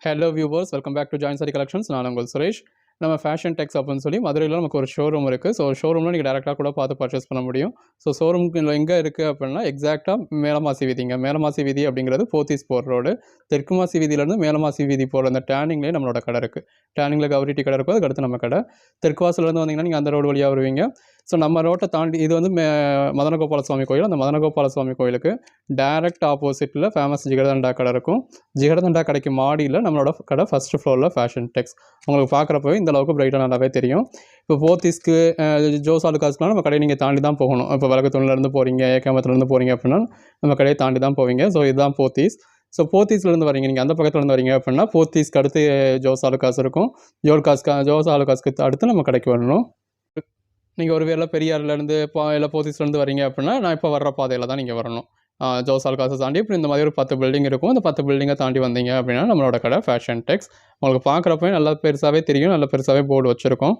Hello viewers, welcome back to join sari collections. நான் உங்கள் சுரேஷ். நம்ம ஃபேஷன் டெக்ஸ் அப்படின்னு சொல்லி மதுரையில் நமக்கு ஒரு ஷோரூம் இருக்குது. ஸோ ஷோரூமில் நீங்கள் டேரெக்டாக கூட பார்த்து பர்ச்சேஸ் பண்ண முடியும். ஸோ ஷோரூமுக்கு எங்கே இருக்குது அப்படின்னா எக்ஸாக்டாக மேலமாசி வீதிங்க. மேலமாசி வீதி அப்படிங்கிறது போத்தீஸ் போர் ரோடு. தெற்கு மாசி வீதியிலேருந்து மேலமாசி வீதி போகிற அந்த டேர்னிங்லேயே நம்மளோட கடை இருக்குது. டேர்னிங்கில் கவரிட்டி கடை இருக்கும், அதுக்கடுத்து நம்ம கடை. தெற்கு வாசலேருந்து வந்தீங்கன்னா நீங்கள் அந்த ரோடு வழியாக வருவீங்க. ஸோ நம்ம ரோட்டை தாண்டி இது வந்து மதனகோபால சுவாமி கோயில். அந்த மதனகோபால சுவாமி கோயிலுக்கு டேரெக்ட் ஆப்போசிட்டில் ஃபேமஸ் ஜிகர்தண்டா கடை இருக்கும். ஜிகர்தண்டா கடைக்கு மாடியில் நம்மளோட கடை ஃபஸ்ட்டு ஃப்ளோரில் ஃபேஷன் டெக்ஸ். உங்களுக்கு பார்க்குறப்பவே இந்த அளவுக்கு பிரைட்டாக நல்லாவே தெரியும். இப்போ போத்தீஸ்க்கு ஜோஸ் ஆலுக்காஸ்க்குலாம் நம்ம கடையை நீங்கள் தாண்டி தான் போகணும். இப்போ வழக்கத்துலேருந்து போகிறீங்க, ஏகாமத்துலேருந்து போகிறீங்க அப்படின்னா நம்ம கடையை தாண்டி தான் போவீங்க. ஸோ இதுதான் போத்தீஸ். ஸோ போத்தீஸ்லேருந்து வரீங்க, நீங்கள் அந்த பக்கத்துலேருந்து வரீங்க அப்படின்னா போத்தீஸ்க்கு அடுத்து ஜோஸ் ஆலுக்காஸ் இருக்கும். ஜோஸ் ஆலுக்காஸ்க்கு அடுத்து நம்ம கடைக்கு வரணும். நீங்கள் ஒரு வேளை பெரியார்லேருந்து இல்லை போத்தீஸ்லேருந்து வரீங்க அப்படின்னா நான் இப்போ வர்ற பாதையில் தான் நீங்கள் வரணும். ஜோஸ் ஆலுக்காஸை தாண்டி இப்படி இந்த மாதிரி ஒரு 10 பில்டிங் இருக்கும். அந்த 10 பில்டிங்கை தாண்டி வந்தீங்க அப்படின்னா நம்மளோட கடை ஃபேஷன் டெக்ஸ். உங்களுக்கு பார்க்குறப்பவே நல்லா பெருசாகவே தெரியும், நல்லா பெருசாகவே போர்டு வச்சுருக்கோம்.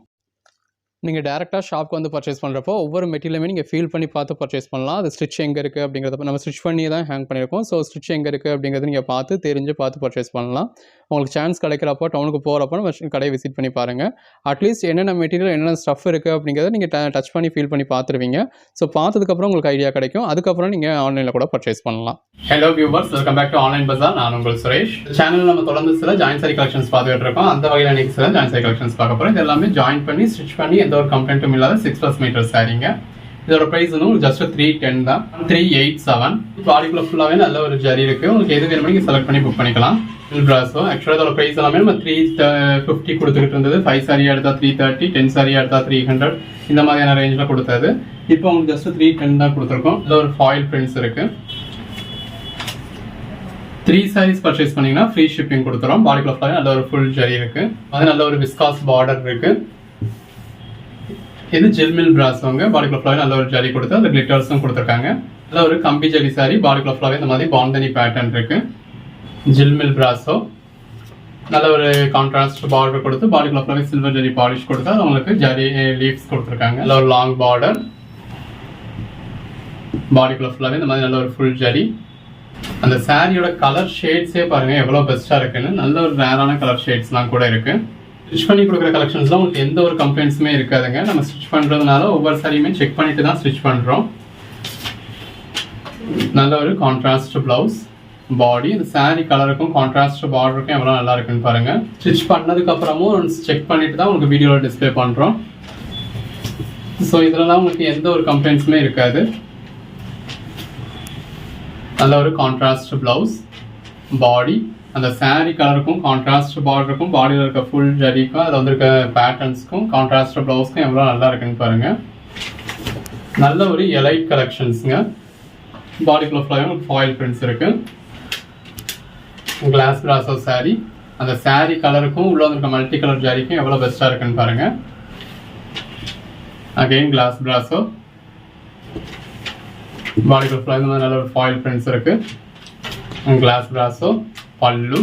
நீங்கள் டேரெக்டாக ஷாப்க்கு வந்து பர்ச்சேஸ் பண்ணுறப்போ ஒவ்வொரு மெட்டீரியலுமே நீங்கள் ஃபீல் பண்ணி பார்த்து பர்ச்சேஸ் பண்ணலாம். அது ஸ்டிச் எங்கே இருக்குது அப்படிங்கிறத நம்ம ஸ்டிச் பண்ணி தான் ஹேங் பண்ணியிருக்கோம். ஸோ ஸ்டிச் எங்கே இருக்குது அப்படிங்கிறது நீங்கள் பார்த்து பர்ச்சேஸ் பண்ணலாம். உங்களுக்கு சான்ஸ் கிடைக்கிறப்போ டவுனுக்கு போகிறப்போ நம்ம கடையை விசிட் பண்ணி பாருங்கள். அட்லீஸ்ட் என்னென்ன மெட்டீரியல் என்னென்ன ஸ்டஃப் இருக்குது அப்படிங்கிறத நீங்கள் டச் பண்ணி ஃபீல் பண்ணி பார்த்துருவீங்க. ஸோ பார்த்ததுக்கப்புறம் உங்களுக்கு ஐடியா கிடைக்கும். அதுக்கப்புறம் நீங்கள் ஆன்லைனில் கூட பர்ச்சேஸ் பண்ணலாம். Hello viewers, welcome back to online Bazaar. நான் உங்கள் சுரேஷ். சேனல் நம்ம தொடர்ந்து சில ஜாயின் சாரி கலெக்ஷன்ஸ் பார்த்துட்டு இருக்கோம். அந்த வகையில் இன்னைக்கு சில ஜாயின் சாரி கலெக்ஷன்ஸ் பார்க்க போகிறோம். இது எல்லாமே ஜாயின் பண்ணி ஸ்டிச் பண்ணி எந்த ஒரு கம்ப்ளைண்ட்டும் இல்லாத 6+ மீட்டர் சாரீங்க. இதோட பிரைஸ் வந்து உங்களுக்கு ஜஸ்ட் 310 தான். 387. பாடிக்குள்ள ஃபுல்லாகவே நல்ல ஒரு ஜரி இருக்குது. உங்களுக்கு எது வேணுமோ நீங்கள் செலக்ட் பண்ணி புக் பண்ணிக்கலாம். பிராஸோ ஆக்சுவலாக இதோட ப்ரைஸ் எல்லாமே நம்ம 350 கொடுத்துக்கிட்டு இருந்தது. 5 சாரி எடுத்தா 330, 10 சாரி எடுத்தா 300, இந்த மாதிரியான ரேஞ்சில் கொடுத்தது. இப்போ உங்களுக்கு ஜஸ்ட் 310 தான் கொடுத்துருக்கோம். இதில் ஒரு ஃபாயில் பிரிண்ட்ஸ் இருக்குது. 3 சாரீஸ் பர்ச்சேஸ் பண்ணிங்கன்னா ஃப்ரீ ஷிப்பிங் கொடுத்துரும். பாடிக்குள்ள ஃபுல்லாகவே நல்ல ஒரு ஃபுல் ஜரி இருக்குது. அது நல்ல ஒரு விஸ்காஸ் பார்டர் இருக்குது. இது ஜில்மில் பிராஸோங்க. பாடிக்குள்ள ஃபுல்லாகவே நல்ல ஒரு ஜரி கொடுத்து அந்த கிளிட்டர்ஸும் கொடுத்துருக்காங்க. நல்ல ஒரு கம்பி ஜரி சாரி. பாடிக்குள்ள ஃபுல்லாகவே இந்த மாதிரி பாந்தனி பேட்டர்ன் இருக்குது. ஜில்மில் பிராஸோ நல்ல ஒரு கான்ட்ராஸ்ட் பார்டர் கொடுத்து பாடிக்குள்ள ஃபுல்லாகவே சில்வர் ஜரி பாலிஷ் கொடுத்து அது உங்களுக்கு ஜரி லீவ்ஸ் கொடுத்துருக்காங்க. நல்ல ஒரு லாங் பார்டர். பாடிக்குள்ள ஃபுல்லாகவே இந்த மாதிரி நல்ல ஒரு ஃபுல் ஜரி. அந்த சாரியோட கலர் ஷேட்ஸே பாருங்கள் எவ்வளோ பெஸ்ட்டாக இருக்குன்னு. நல்ல ஒரு ரேரான கலர் ஷேட்ஸ்லாம் கூட இருக்குது. ஸ்டிச் பண்ணி கொடுக்குற கலெக்ஷன்ஸ்லாம் உங்களுக்கு எந்த ஒரு கம்ப்ளைண்ட்ஸுமே இருக்காதுங்க. நம்ம ஸ்டிச் பண்ணுறதுனால ஒவ்வொரு சாரியுமே செக் பண்ணிட்டு தான் ஸ்டிச் பண்ணுறோம். நல்ல ஒரு கான்ட்ராஸ்ட் ப்ளவுஸ், பாடி. இந்த சாரி கலருக்கும் கான்ட்ராஸ்ட் பார்டருக்கும் எவ்வளோ நல்லா இருக்குன்னு பாருங்கள். ஸ்டிச் பண்ணதுக்கப்புறமும் செக் பண்ணிட்டு தான் உங்களுக்கு வீடியோவில் டிஸ்பிளே பண்ணுறோம். ஸோ இதெல்லாம் உங்களுக்கு எந்த ஒரு கம்ப்ளைண்ட்ஸுமே இருக்காது. நல்ல ஒரு கான்ட்ராஸ்ட் ப்ளவுஸ், பாடி. அந்த சாரி கலருக்கும் கான்ட்ராஸ்ட் பார்டருக்கும் பாடியில் இருக்க ஃபுல் ஜரிக்கும் அதில் வந்துருக்க பேட்டர்ன்ஸ்க்கும் கான்ட்ராஸ்ட் ப்ளவுஸ்க்கும் எவ்வளோ நல்லா இருக்குன்னு பாருங்கள். நல்ல ஒரு எலைட் கலெக்ஷன்ஸுங்க. பாடிக்குள்ள ஃபுல்லாக ஃபாயில் பிரிண்ட்ஸ் இருக்குது. Class பிராஸோ sorry. அந்த சாரி கலருக்கும் உள்ள வந்துருக்க மல்டி கலர் ஜரிக்கும் எவ்வளோ பெஸ்ட்டாக இருக்குன்னு பாருங்கள். Again class பிராஸோ. பாடிக்குள்ள ஃபுல்லாக இந்த மாதிரி நல்ல ஒரு ஃபாயில் பிரிண்ட்ஸ் இருக்குது. கிளாஸ் பிராஸோ, பல்லு,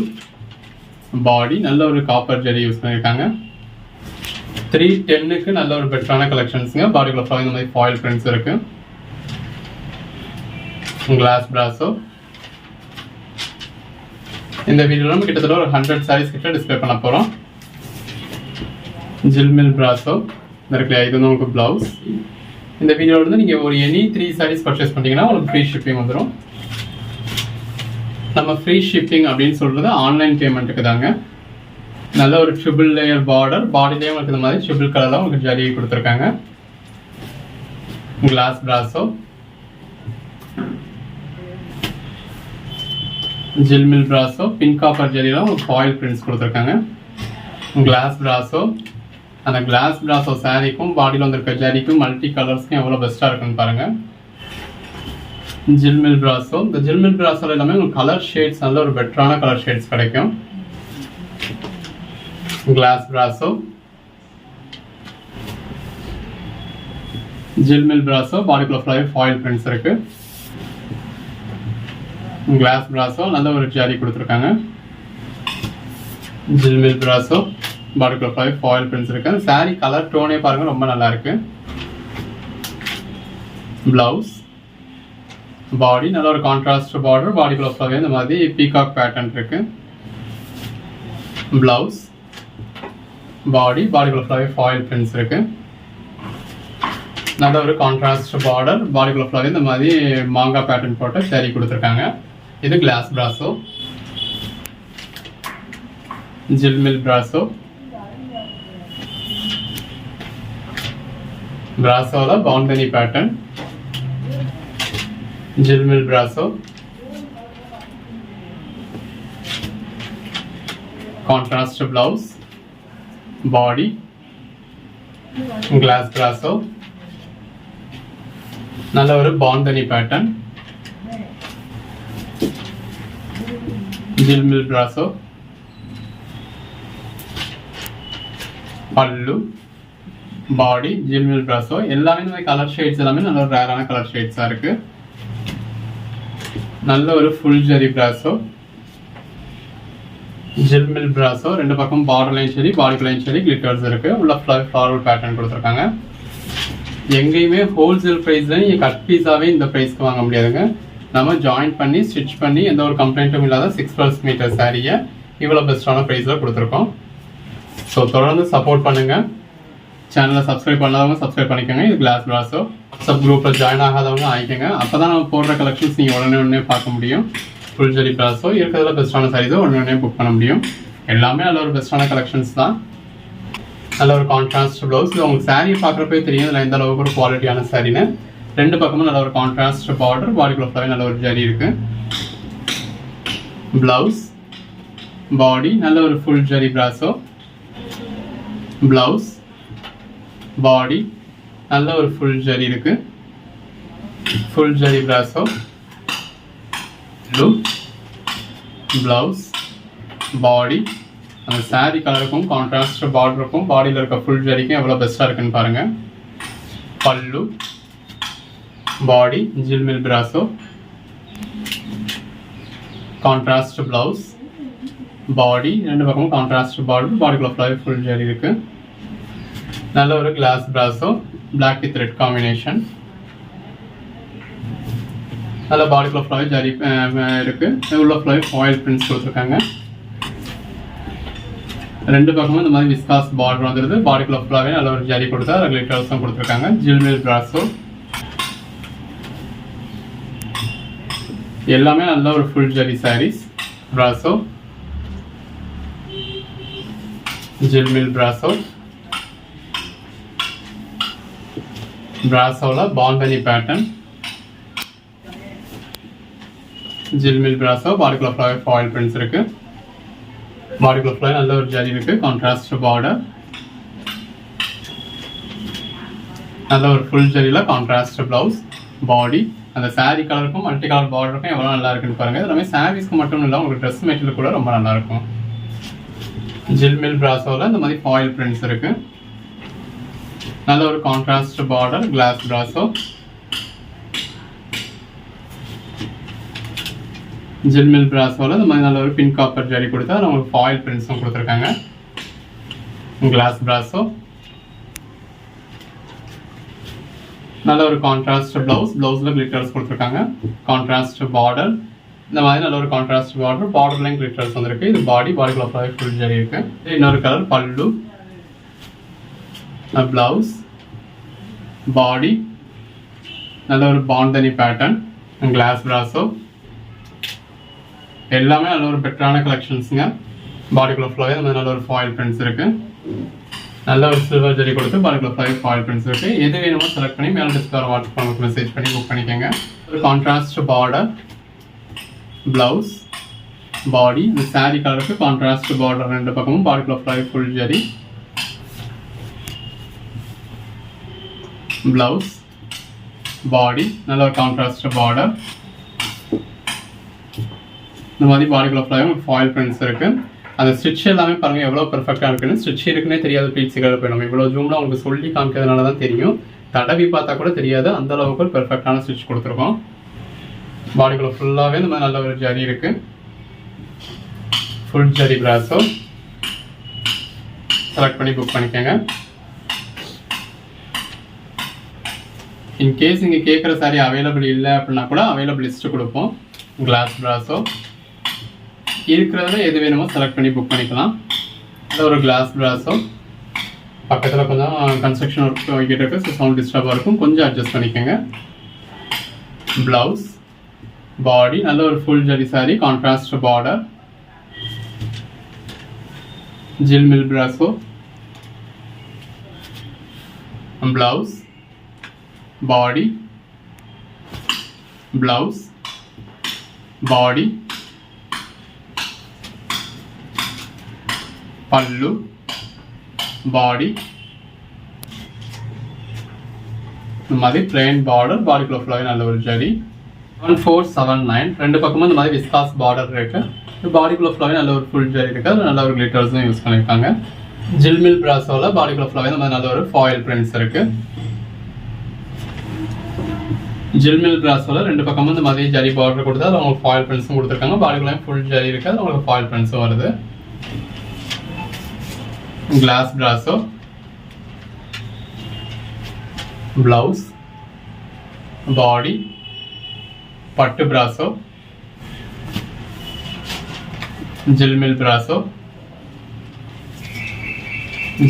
பாடி. நல்ல ஒரு காப்பர் ஜெரி யூஸ் பண்ணியிருக்காங்க. 310க்கு நல்ல ஒரு பெட்டரான கலெக்ஷன்ஸுங்க. பாடிக்குள்ள ஃபுல்லாக இந்த மாதிரி ஃபாயில் பிரிண்ட்ஸ் இருக்கு. கிளாஸ் பிராஸோ. இந்த வீடியோவில் நம்ம கிட்டத்தட்ட ஒரு 100 சாரீஸ் கிட்ட டிஸ்பிளே பண்ண போகிறோம். ஜில்மில் பிராஸோ இருக்குல்லையா, இது வந்து உங்களுக்கு ப்ளவுஸ். இந்த வீடியோவில் வந்து நீங்கள் ஒரு எனி 3 சாரீஸ் பர்ச்சேஸ் பண்ணிங்கன்னா உங்களுக்கு ஃப்ரீ ஷிப்பிங் வந்துடும். நம்ம ஃப்ரீ ஷிப்பிங் அப்படின்னு சொல்கிறது ஆன்லைன் பேமெண்ட்டுக்கு தாங்க. நல்ல ஒரு ட்ரிபிள் லேயர் பார்டர். பாடிலேயே உங்களுக்கு இந்த மாதிரி ட்ரிபிள் கலரில் உங்களுக்கு ஜரி கொடுத்துருக்காங்க. கிளாஸ் பிராஸோ, ஜில்மில் பிராஸோ, பிங்க் காப்பர் ஜரியில் உங்களுக்கு ஃபாயில் பிரிண்ட்ஸ் கொடுத்துருக்காங்க. கிளாஸ் பிராஸோ. அந்த கிளாஸ் பிராஸோ சாரிக்கும் பாடியில் வந்திருக்க ஜரிக்கும் மல்டி கலர்ஸ்க்கும் எவ்வளோ பெஸ்ட்டாக இருக்குன்னு பாருங்கள். ஜில்மில் பிராஸோ. இந்த ஜில்மில் பிராஸோல எல்லாமே உங்களுக்கு கலர் ஷேட்ஸ் நல்ல ஒரு பெட்டரான கலர் ஷேட்ஸ் கிடைக்கும். கிளாஸ் பிராஸோ, ஜில்மில் பிராஸோ. பாடிக்குள்ள ஃபுல்லாகவே ஃபாயில் பிரிண்ட்ஸ் இருக்கு. கிளாஸ் பிராஸோ நல்ல ஒரு ஜரி கொடுத்துருக்காங்க. ஜில்மில் பிராஸோ. பாடிக்குள்ள ஃபுல்லாகவே ஃபாயில் பிரிண்ட்ஸ் இருக்கு. சாரி கலர் டோனே பாருங்க ரொம்ப நல்லா இருக்கு. பிளவுஸ், பாடி. நல்ல ஒரு கான்ட்ராஸ்ட் பார்டர். பாடிக்குள்ள ஃபுல்லாகவே இந்த மாதிரி பீகாக் பேட்டர்ன் இருக்கு. ப்ளவுஸ், பாடிக்குள்ள ஃபுல்லாகவே ஃபாயில் பிரிண்ட்ஸ் இருக்குது. நல்ல ஒரு கான்ட்ராஸ்ட் பார்டர், பாடிக்குள்ள ஃபுல்லாகவே இந்த மாதிரி மாங்காய் பேட்டர்ன் போட்டு சரி கொடுத்துருக்காங்க. இது கிளாஸ் பிராசோ, ஜில்மில் பிராசோ. பிராசோவில் பவுண்டனி பேட்டர்ன், ஜில்மில் brasso, contrast blouse, body, glass brasso. நல்ல ஒரு பவுண்டனி பேட்டர்ன், ஜில்மில் பிராசோ, பல்லு, பாடி, ஜில்மில் பிராசோ. எல்லாமே இந்த கலர் ஷேட்ஸ் எல்லாமே நல்ல ஒரு ரேரான கலர் ஷேட்ஸாக இருக்கு. நல்ல ஒரு ஃபுல் ஜரி பிராசோ, ஜில்மில் பிராசோ. ரெண்டு பக்கம் பார்டர்லையும் சரி பாடிக்குள்ளையும் சரி கிளிட்டர்ஸ் இருக்கு. உள்ள ஃப்ளாரல் பேட்டர்ன் கொடுத்துருக்காங்க. எங்கேயுமே ஹோல்சேல் ப்ரைஸில் நீங்கள் கட் பீஸாகவே இந்த ப்ரைஸ்க்கு வாங்க முடியாதுங்க. நம்ம ஜாயின் பண்ணி ஸ்டிச் பண்ணி எந்த ஒரு கம்ப்ளைண்ட்டும் இல்லாத 6+ மீட்டர் சாரியை இவ்வளோ பெஸ்ட்டான ப்ரைஸில் கொடுத்துருக்கோம். ஸோ தொடர்ந்து சப்போர்ட் பண்ணுங்கள். சேனலை சப்ஸ்கிரைப் பண்ணாதவங்க சப்ஸ்கிரைப் பண்ணிக்கோங்க. இது கிளாஸ் பிராசோ. வாட்ஸ்அப் குரூப்பில் ஜாயின் ஆகாதவங்க ஆகிக்கோங்க. அப்போ தான் நம்ம போடுற கலெக்ஷன்ஸ் நீங்கள் உடனே பார்க்க முடியும். ஃபுல் ஜரி பிராசோ இருக்கிறதுல பெஸ்ட்டான சாரீஸோ உடனே புக் பண்ண முடியும். எல்லாமே நல்ல ஒரு பெஸ்ட்டான கலெக்ஷன்ஸ் தான். நல்ல ஒரு கான்ட்ராஸ்ட் ப்ளவுஸ். இது உங்களுக்கு சாரியை பார்க்குறப்பே தெரியும் இதில் எந்த அளவுக்கு ஒரு குவாலிட்டியான சாரின்னு. ரெண்டு பக்கமும் நல்ல ஒரு கான்ட்ராஸ்ட் பார்டர், பாடிக்குள்ள ஃபுல்லாகவே நல்ல ஒரு ஜரி இருக்குது. ப்ளவுஸ், பாடி, நல்ல ஒரு full zari brasso. Blouse, body, நல்ல ஒரு ஃபுல் ஜரி இருக்கு. ஃபுல் ஜரி பிராசோ, ப்ளவுஸ், பாடி. அந்த சாரி கலருக்கும் கான்ட்ராஸ்ட் பார்டருக்கும் பாடியில் இருக்க ஃபுல் ஜரிக்கும் எவ்வளோ பெஸ்ட்டாக இருக்குன்னு பாருங்க. பல்லு, பாடி, ஜில்மில் பிராசோ, கான்ட்ராஸ்ட் ப்ளவுஸ், பாடி. ரெண்டு பக்கமும் கான்ட்ராஸ்ட் பார்டர், பாடிக்குள்ள ஃபுல்லாகவே ஃபுல் ஜரி இருக்கு. நல்ல ஒரு glass brasso, black with red combination. நல்ல பாடிக்குள்ள ஃபுல்லாகவே ஜரி இருக்கு. உள்ள ஃபுல்லாகவே ஃபாயில் பிரிண்ட்ஸ் கொடுத்துருக்காங்க. ரெண்டு பக்கமும் இந்த மாதிரி விஸ்காஸ் பார்டர் வந்துருது. பாடிக்குள்ள ஃபுல்லாகவே நல்ல ஒரு ஜரி கொடுத்தா ரெகுலேட்டர்ஸும் கொடுத்துருக்காங்க. ஜில்மில் பிராசோ. எல்லாமே நல்ல ஒரு ஃபுல் ஜரி சாரீஸ். பிராசோ, ஜில்மில் பிராசோ. பிராசோவில் பாண்டனி பேட்டர்ன், ஜில்மில் பிராசோ. பாடிக்குள்ள ஃபுல்லாகவே ஃபாயில் பிரிண்ட்ஸ் இருக்கு. பாடிக்குள்ள ஃபுல்லாக நல்ல ஒரு ஜரி இருக்கு. கான்ட்ராஸ்ட் பார்டர், நல்ல ஒரு ஃபுல் ஜரியில் கான்ட்ராஸ்ட் ப்ளவுஸ், பாடி. அந்த சாரீ கலருக்கும் மல்டி கலர் பார்டருக்கும் எவ்வளோ நல்லா இருக்குன்னு பாருங்கள். எல்லாமே சாரீஸ்க்கு மட்டும் இல்லை, உங்களுக்கு ட்ரெஸ் மெட்டீரியல் கூட ரொம்ப நல்லா இருக்கும். ஜில்மில் பிராசோவில் இந்த மாதிரி ஃபாயில் பிரிண்ட்ஸ் இருக்கு. நல்ல ஒரு கான்ட்ராஸ்ட் பார்டர், கிளாஸ் பிராசோ. ஜில்மில் பிராசோவில் இந்த மாதிரி நல்ல ஒரு பிங்க் காப்பர் ஜரி கொடுத்தா நம்மளுக்கு ஃபாயில் பிரிண்ட்ஸும் கொடுத்துருக்காங்க. Glass brasso. நல்ல ஒரு கான்ட்ராஸ்ட் ப்ளவுஸ், ப்ளவுஸில் கிளிட்டர்ஸ் கொடுத்துருக்காங்க. கான்ட்ராஸ்ட் பார்டர், இந்த மாதிரி நல்ல ஒரு கான்ட்ராஸ்ட் பார்டர், பார்டர்லையும் கிளிட்டர்ஸ் வந்துருக்கு. இது பாடிக்குள்ள ஃபுல்லாகவே ஃபுல் ஜரி இருக்கு. இன்னொரு கலர் பல்லு, ப்ளவுஸ், பாடி, நல்ல ஒரு பாண்டனி பேட்டர்ன், கிளாஸ் பிராசோ. எல்லாமே நல்ல ஒரு பெட்டரான கலெக்ஷன்ஸுங்க. பாடிக்குள்ள ஃபுல்லாகவே இந்த மாதிரி நல்ல ஒரு ஃபாயில் பிரிண்ட்ஸ் இருக்கு. நல்ல ஒரு சில்வர் ஜரி கொடுத்து பாடிக்குள்ள ஃபுல்லாகவே ஃபாயில் பிரிண்ட்ஸ் இருக்கு. எது வேணுமோ செலக்ட் பண்ணி மேலே டிஸ்பிளே வாட்ஸ்அப் உங்களுக்கு மெசேஜ் பண்ணி புக் பண்ணிக்கோங்க. ஒரு கான்ட்ராஸ்ட் பார்டர், ப்ளவுஸ், பாடி. இந்த சாரீ கலருக்கு கான்ட்ராஸ்ட் பார்டர் ரெண்டு பக்கமும், பாடிக்குள்ள ஃபுல்லாகவே ஃபுல் ஜரி. ப்ளவுஸ், பாடி, நல்ல ஒரு கான்ட்ராஸ்ட் பார்டர். இந்த மாதிரி பாடிக்குள்ள ஃபுல்லாகவே ஃபாயில் பிரிண்ட்ஸ் இருக்கு. அந்த ஸ்டிச் எல்லாமே பாருங்கள் எவ்வளோ பெர்ஃபெக்டாக இருக்குன்னு. ஸ்டிச் இருக்குன்னே தெரியாது பீட்ஸுகள் போய் நம்ம இவ்வளோ ஜூமில் உங்களுக்கு சொல்லி காமிக்கிறதுனால தான் தெரியும். தடவி பார்த்தா கூட தெரியாது, அந்த அளவுக்கு ஒரு பெர்ஃபெக்டான ஸ்டிச் கொடுத்துருக்கோம். பாடிக்குள்ள ஃபுல்லாகவே இந்த மாதிரி நல்ல ஒரு ஜரி இருக்கு. Full zari brasso. செலக்ட் பண்ணி புக் பண்ணிக்கோங்க. இன்கேஸ் நீங்கள் கேட்குற சாரி அவைலபிள் இல்லை அப்படின்னா கூட அவைலபிள் லிஸ்ட்டு கொடுப்போம். கிளாஸ் பிராசோ இருக்கிறதுல எது வேணுமோ செலக்ட் பண்ணி புக் பண்ணிக்கலாம். நல்ல ஒரு கிளாஸ் பிராஸோ. பக்கத்தில் கொஞ்சம் கன்ஸ்ட்ரக்ஷன் ஒர்க் போய்கிட்டு இருக்குது. ஸோ சவுண்ட் டிஸ்டர்பாக இருக்கும், கொஞ்சம் அட்ஜஸ்ட் பண்ணிக்கோங்க. ப்ளவுஸ், பாடி நல்ல ஒரு full zari sari, contrast border. ஜில்மில் brasso, blouse, body, blouse, body, pallu, body, இந்த மாதிரி plain border, பாடிக்குள்ள ஃபுல்லாகவே நல்ல ஒரு ஜரி. 1479 ரெண்டு பக்கமும் இந்த மாதிரி விஸ்காஸ் பார்டர் இருக்கு. பாடிக்குள்ள ஃபுல்லாகவே நல்ல ஒரு ஃபுல் ஜரி இருக்கு. அதில் நல்ல ஒரு கிளிட்டர்ஸும் யூஸ் பண்ணியிருக்காங்க. ஜில்மில் பிராஸோவில் பாடிக்குள்ள ஃபுல்லாகவே இந்த மாதிரி நல்ல ஒரு ஃபாயில் பிரிண்ட்ஸ் இருக்கு. ஜில்மில் பிராஸோவில் ரெண்டு பக்கமும் இந்த மாதிரி ஜரி பார்டர் கொடுத்து அதில் உங்களுக்கு ஃபாயில் பிரிண்ட்ஸும் கொடுத்துருக்காங்க. பாடிக்குள்ள ஃபுல் ஜரி இருக்கு, அது உங்களுக்கு ஃபாயில் பிரிண்ட்ஸும் வருது. கிளாஸ் பிராஸோ, பிளவுஸ், பாடி, பட்டு பிராஸோ, ஜில்மில் பிராஸோ,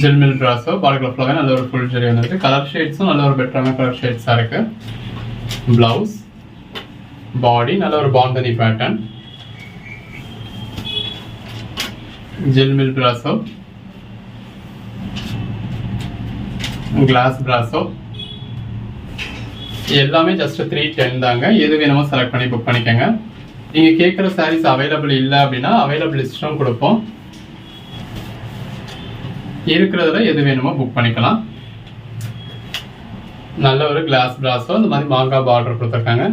ஜில்மில் பிராஸோ. பாடிக்குள்ள ஃபுல்லாகவே நல்ல ஒரு ஃபுல் ஜரி வந்துருக்கு. கலர் ஷேட்ஸும் நல்ல ஒரு பெட்டரான கலர் ஷேட்ஸாக இருக்கு. பிளவுஸ், பாடி நல்ல ஒரு பாந்தனி பேட்டர்ன். ஜில்மில் பிராஸோ, கிளாஸ் பிராஸோ. எல்லாமே ஜஸ்ட் 310 தாங்க. எது வேணுமோ செலக்ட் பண்ணி புக் பண்ணிக்கோங்க. நீங்கள் கேட்குற சாரீஸ் அவைலபிள் இல்லை அப்படின்னா அவைலபிள் லிஸ்ட்டும் கொடுப்போம். இருக்கிறதுல எது வேணுமோ புக் பண்ணிக்கலாம். நல்ல ஒரு கிளாஸ் பிராஸோ, இந்த மாதிரி மாங்காய் பார்டர் கொடுத்துருக்காங்க.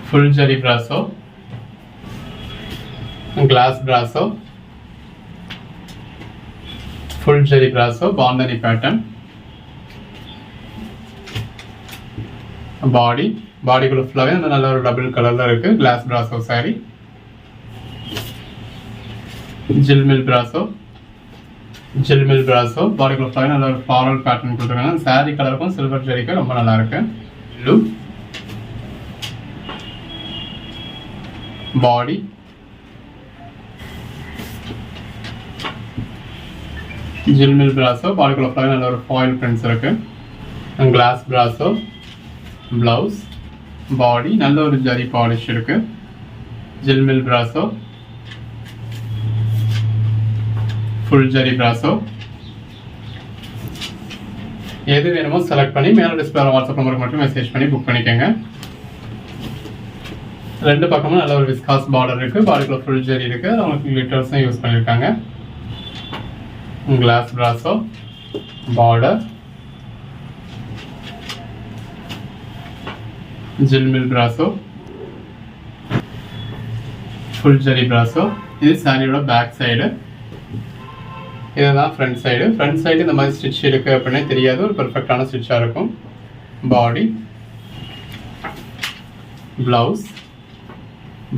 Full zari பிராஸோ, class பிராஸோ, full zari பிராஸோ, bandhani pattern. பாடி, பாடிக்குள்ள ஃபுல்லாகவே இந்த நல்ல ஒரு டபுள் கலரில் இருக்குது. Class பிராஸோ sorry. ஜில்மில் பிராஸோ, ஜில்மில் பிராஸோ. பாடிக்குள்ள ஃபுல்லாகவே நல்ல ஒரு ஃப்ளாரல் பேட்டர்ன் கொடுத்துருக்காங்க. சாரி கலருக்கும் சில்வர் ஜரிக்கும் ரொம்ப நல்லா இருக்கு. ப்ளூ, பாடி, ஜில்மில் பிராஸோ. பாடிக்குள்ள ஃபுல்லாகவே நல்ல ஒரு ஃபாயில் பிரிண்ட்ஸ் இருக்கு. கிளாஸ் பிராஸோ, பிளவுஸ், பாடி நல்ல ஒரு ஜரி பாலிஷ் இருக்கு. ஜில்மில் பிராஸோ, ஃபுல் ஜரி பிராஸோ. எது வேணுமோ செலக்ட் பண்ணி மேலே டிஸ்பிளே வாட்ஸ்அப் நம்பருக்கு மட்டும் மெசேஜ் பண்ணி புக் பண்ணிக்கோங்க. ரெண்டு பக்கமும் நல்ல ஒரு விஸ்காஸ் பார்டர் இருக்கு. பாடிக்குள்ள ஃபுல் ஜரி இருக்கு. அவங்களுக்கு கிளிட்டர்ஸும் யூஸ் பண்ணியிருக்காங்க. கிளாஸ் பிராஸோ, பார்டர், ஜில்மில் பிராஸோ, ஃபுல் ஜரி பிராஸோ. இது சாரியோட பேக் சைடு, இதுதான் ஃப்ரண்ட் சைடு. ஃப்ரண்ட் சைடு இந்த மாதிரி ஸ்டிச் இருக்குது அப்படின்னே தெரியாது, ஒரு பெர்ஃபெக்டான ஸ்டிச்சாக இருக்கும். பாடி, ப்ளவுஸ்,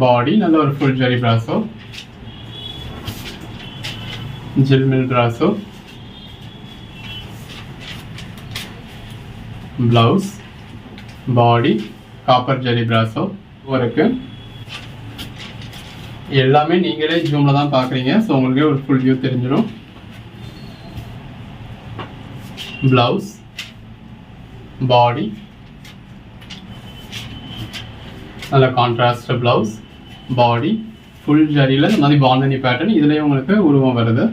பாடி நல்ல ஒரு ஃபுல் ஜரி பிராஸோ, ஜில்மில் பிராஸோ, ப்ளவுஸ், பாடி, காப்பர் ஜரி பிராஸோ இருக்கு. எல்லாமே நீங்களே ஜூமில் தான் பார்க்குறீங்க, ஸோ உங்களுக்கே ஒரு ஃபுல் வியூ தெரிஞ்சிடும். ப்ளவுஸ், பாடி நல்ல கான்ட்ராஸ்ட் ப்ளவுஸ், பாடி ஃபுல் ஜரியில் இந்த மாதிரி பாந்தனி பேட்டர்ன், இதுலேயும் உங்களுக்கு உருவம் வருது.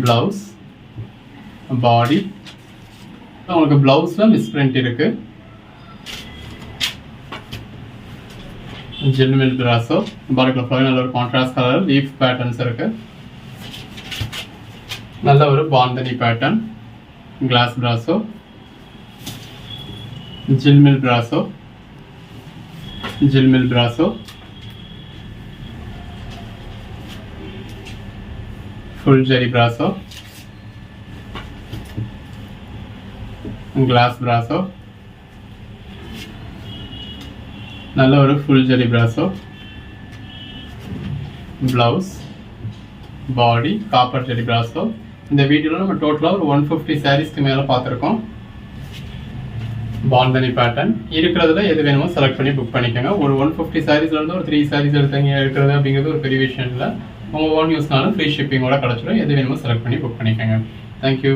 ப்ளவுஸ், பாடி உங்களுக்கு ப்ளவுஸில் மிஸ்பிரிண்ட் இருக்கு. ஜில்மில் பிராஸோ, பாடிக்குள்ள ஃபுல்லாக நல்ல ஒரு கான்ட்ராஸ்ட் கலர் லீஃப் பேட்டர்ன்ஸ் இருக்கு. நல்ல ஒரு bandhani pattern. Class பிராஸோ, ஜில்மில் பிராஸோ, ஜில்மில் பிராஸோ, full zari பிராஸோ, class பிராஸோ, நல்ல ஒரு ஃபுல் ஜரி பிராஸோ, ப்ளவுஸ், பாடி காப்பர் ஜரி பிராஸோ. இந்த வீடியோவில் நம்ம டோட்டலாக ஒரு 150 சாரீஸ்க்கு மேலே பார்த்துருக்கோம். பாந்தனி பேட்டர்ன் இருக்கிறதுல எது வேணுமோ செலக்ட் பண்ணி புக் பண்ணிக்கோங்க. ஒரு 150 சாரீஸ்லேருந்து ஒரு 3 சாரீஸ் எடுத்தீங்க இருக்கிறது அப்படிங்கிறது ஒரு பெரிய விஷயம் இல்லை. உங்கள் ஓன் யூஸ்னாலும் ஃப்ரீ ஷிப்பிங்கோட கிடச்சிடும். எது வேணுமோ செலக்ட் பண்ணி புக் பண்ணிக்கோங்க. தேங்க்யூ.